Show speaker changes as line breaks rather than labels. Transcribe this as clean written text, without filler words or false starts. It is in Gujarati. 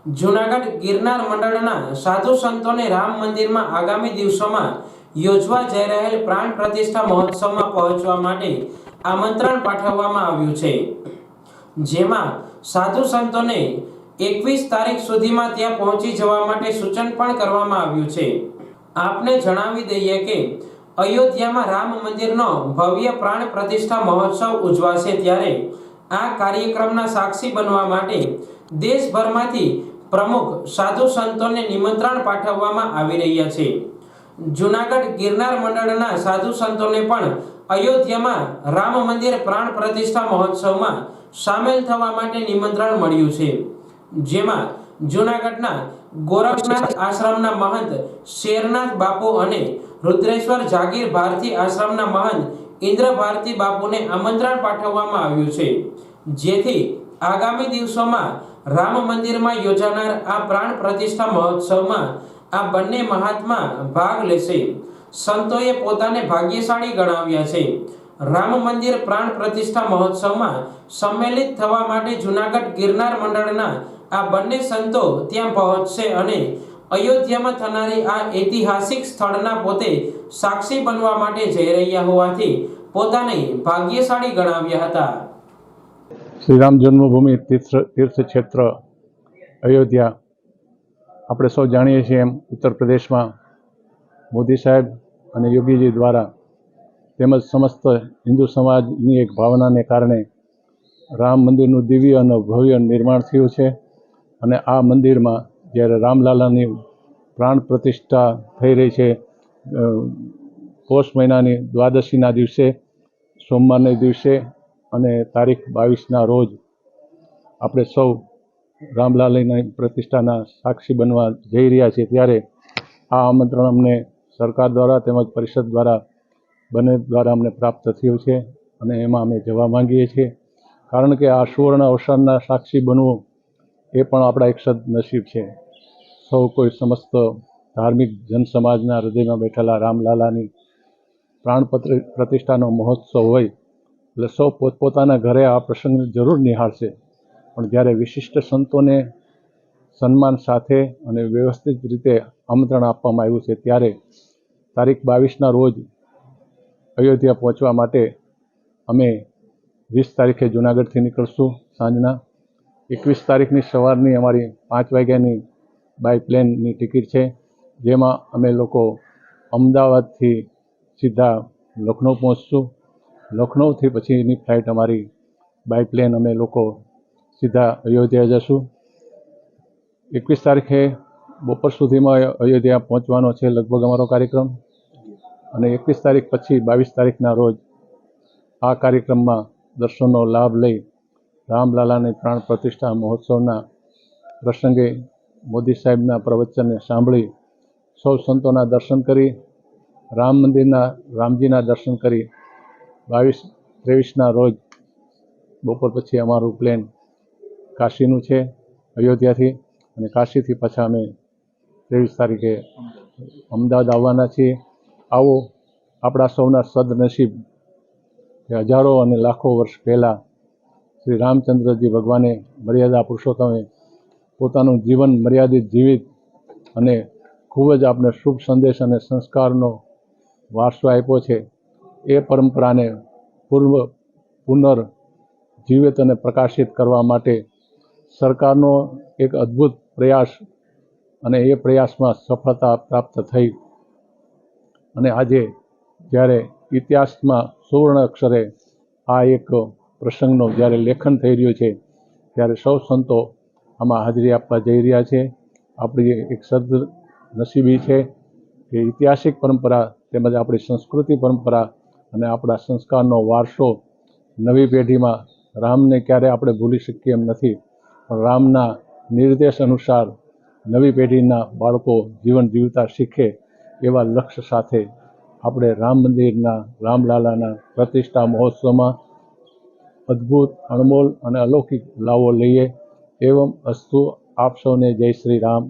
જૂનાગઢ ગિરનાર મંડળના સાધુ સંતોને રામ મંદિરમાં આગામી દિવસોમાં યોજવા જઈ રહેલ પ્રાણ પ્રતિષ્ઠા મહોત્સવમાં પહોંચવા માટે આમંત્રણ પાઠવવામાં આવ્યું છે, જેમાં સાધુ સંતોને 21 તારીખ સુધીમાં ત્યાં પહોંચી જવા માટે સૂચન પણ કરવામાં આવ્યું છે। આપને જણાવી દઈએ કે અયોધ્યામાં રામ મંદિરનો ભવ્ય પ્રાણ પ્રતિષ્ઠા મહોત્સવ ઉજવાશે, ત્યારે આ કાર્યક્રમના સાક્ષી બનવા માટે દેશભરમાંથી પ્રમુખ સાધુ સંતોને નિમંત્રણ પાઠવવામાં આવી રહ્યા છે। જૂનાગઢ ગિરનાર મંડળના સાધુ સંતોને પણ અયોધ્યામાં રામ મંદિર પ્રાણ પ્રતિષ્ઠા મહોત્સવમાં સામેલ થવા માટે નિમંત્રણ મળ્યું છે, જેમાં જૂનાગઢના ગોરખનાથ આશ્રમના મહંત શેરનાથ બાપુ અને રુદ્રેશ્વર જાગીર ભારતી આશ્રમના મહંત ઇન્દ્ર ભારતી બાપુને આમંત્રણ પાઠવવામાં આવ્યું છે, જેથી આગામી દિવસોમાં રામ મંદિરમાં યોજાનાર આ પ્રાણ પ્રતિષ્ઠા મહોત્સવમાં આ બંને મહાત્મા ભાગ લેશે। સંતોએ પોતાને ભાગ્યશાળી ગણાવ્યા છે। રામ મંદિર પ્રાણ પ્રતિષ્ઠા મહોત્સવમાં સંમેલિત થવા માટે જૂનાગઢ ગિરનાર મંડળના આ બંને સંતો ત્યાં પહોંચશે અને અયોધ્યામાં થનારી આ ઐતિહાસિક સ્થળના પોતે સાક્ષી બનવા માટે જઈ રહ્યા હોવાથી પોતાને ભાગ્યશાળી ગણાવ્યા હતા।
श्री राम जन्मभूमि तीर्थ क्षेत्र अयोध्या આપણે સૌ જાણીએ છીએ એમ ઉત્તર પ્રદેશમાં મોદી સાહેબ અને યોગીજી દ્વારા તેમજ સમસ્ત હિન્દુ સમાજની એક ભાવનાને કારણે રામ મંદિરનું દિવ્ય અને ભવ્ય નિર્માણ થયું છે અને આ મંદિરમાં જ્યારે રામલાલાની પ્રાણ પ્રતિષ્ઠા થઈ રહી છે, પોષ મહિનાની દ્વાદશીના દિવસે સોમવારના દિવસે અને તારીખ 22ના રોજ આપણે સૌ રામલાલાની પ્રતિષ્ઠાના સાક્ષી બનવા જઈ રહ્યા છીએ, ત્યારે આ આમંત્રણ અમને સરકાર દ્વારા તેમજ પરિષદ બંને દ્વારા અમને પ્રાપ્ત થયું છે અને એમાં અમે જવા માંગીએ છીએ, કારણ કે આ સુવર્ણ અવસરના સાક્ષી બનવું એ પણ આપણા એક સદનસીબ છે। સૌ કોઈ સમસ્ત ધાર્મિક જનસમાજના હૃદયમાં બેઠેલા રામલાલાની પ્રાણ પ્રતિષ્ઠાનો મહોત્સવ હોય એટલે સૌ પોતપોતાના ઘરે આ પ્રસંગને જરૂર નિહાળશે, પણ જ્યારે વિશિષ્ટ સંતોને સન્માન સાથે અને વ્યવસ્થિત રીતે આમંત્રણ આપવામાં આવ્યું છે, ત્યારે તારીખ 22ના રોજ અયોધ્યા પહોંચવા માટે અમે 20 તારીખે જૂનાગઢથી નીકળશું સાંજના। 21 તારીખની સવારની અમારી 5 વાગ્યાની બાય પ્લેનની ટિકિટ છે, જેમાં અમે લોકો અમદાવાદથી સીધા લખનઉ પહોંચશું। લખનઉથી પછીની ફ્લાઇટ અમારી બાય પ્લેન અમે લોકો સીધા અયોધ્યા જશું। 21 તારીખે બપોર સુધીમાં અયોધ્યા પહોંચવાનો છે લગભગ અમારો કાર્યક્રમ, અને 21 તારીખ પછી 22 તારીખના રોજ આ કાર્યક્રમમાં દર્શનનો લાભ લઈ રામલાલાની પ્રાણ પ્રતિષ્ઠા મહોત્સવના પ્રસંગે મોદી સાહેબના પ્રવચનને સાંભળી સૌ સંતોના દર્શન કરી રામ મંદિરના રામજીના દર્શન કરી 22-23ના રોજ બપોર પછી અમારું પ્લેન કાશીનું છે અયોધ્યાથી, અને કાશીથી પાછા અમે 23 તારીખે અમદાવાદ આવવાના છીએ। આવો આપણા સૌના સદનસીબ કે હજારો અને લાખો વર્ષ પહેલાં શ્રી રામચંદ્રજી ભગવાને મર્યાદા પુરુષોત્તમે પોતાનું જીવન મર્યાદિત જીવિત અને ખૂબ જ આપણે શુભ સંદેશ અને સંસ્કારનો વારસો આપ્યો છે। એ પરંપરાને પુનર્જીવિત અને પ્રકાશિત કરવા માટે સરકારનો એક અદ્ભુત પ્રયાસ, અને એ પ્રયાસમાં સફળતા પ્રાપ્ત થઈ અને આજે જ્યારે ઇતિહાસમાં સુવર્ણ અક્ષરે આ એક પ્રસંગનો જ્યારે લેખન થઈ રહ્યું છે, ત્યારે સૌ સંતો આમાં હાજરી આપવા જઈ રહ્યા છે। આપણી એક સદનસીબી છે કે ઐતિહાસિક પરંપરા તેમજ આપણી સંસ્કૃતિ પરંપરા અને આપણા સંસ્કારનો વારસો નવી પેઢીમાં રામને ક્યારે આપણે ભૂલી શકીએ એમ નથી, પણ રામના નિર્દેશ અનુસાર નવી પેઢીના બાળકો જીવન જીવતા શીખે એવા લક્ષ્ય સાથે આપણે રામ મંદિરના રામલાલાના પ્રતિષ્ઠા મહોત્સવમાં અદ્ભુત, અણમોલ અને અલૌકિક લાવો લઈએ। એવમ અસ્તુ। આપ સૌને જય શ્રી રામ।